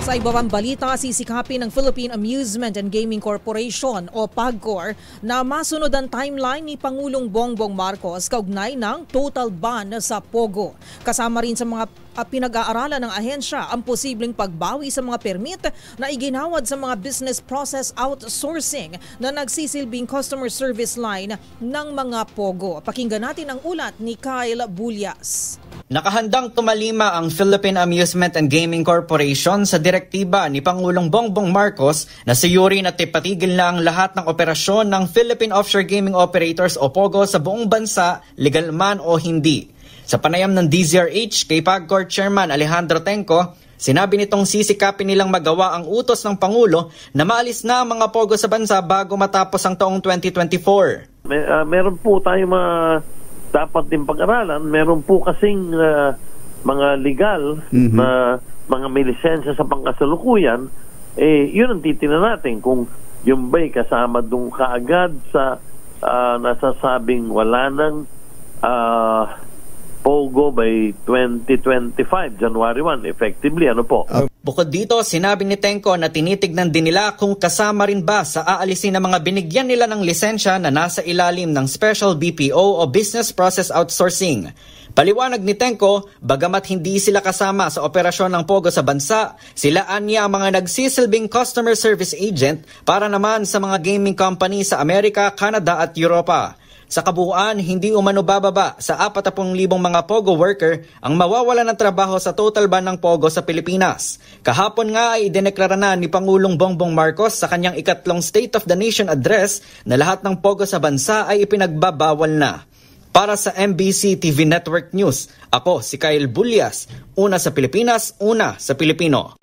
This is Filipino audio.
Sa iba pang balita, sisikapin ng Philippine Amusement and Gaming Corporation o PAGCOR na masunod ang timeline ni Pangulong Bongbong Marcos kaugnay ng total ban sa Pogo. Kasama rin sa mga pinag-aaralan ng ahensya ang posibleng pagbawi sa mga permit na iginawad sa mga business process outsourcing na nagsisilbing customer service line ng mga Pogo. Pakinggan natin ang ulat ni Kyle Bulyas. Nakahandang tumalima ang Philippine Amusement and Gaming Corporation sa direktiba ni Pangulong Bongbong Marcos na siyurin at ipatigil na ang lahat ng operasyon ng Philippine Offshore Gaming Operators o POGO sa buong bansa, legal man o hindi. Sa panayam ng DZRH kay PAGCOR Chairman Alejandro Tenco, sinabi nitong sisikapin nilang magawa ang utos ng Pangulo na maalis na ang mga POGO sa bansa bago matapos ang taong 2024. Meron po tayong dapat din pag-aralan. Meron po kasing mga legal na mga may lisensya sa pangkasalukuyan, yun ang titingnan natin kung yung ba'y kasama dun kaagad sa nasasabing wala ng POGO by 2025, January 1, effectively, ano po? Bukod dito, sinabi ni Tenco na tinitignan din nila kung kasama rin ba sa aalisin ng mga binigyan nila ng lisensya na nasa ilalim ng Special BPO o Business Process Outsourcing. Paliwanag ni Tenco, bagamat hindi sila kasama sa operasyon ng POGO sa bansa, sila anya ang mga nagsisilbing customer service agent para naman sa mga gaming company sa Amerika, Canada at Europa. Sa kabuuan, hindi umano bababa sa 40,000 mga POGO worker ang mawawala ng trabaho sa total ban ng POGO sa Pilipinas. Kahapon nga ay idineklara na ni Pangulong Bongbong Marcos sa kanyang ikatlong State of the Nation address na lahat ng POGO sa bansa ay ipinagbabawal na. Para sa MBC TV Network News, ako si Kyle Bulyas, una sa Pilipinas, una sa Pilipino.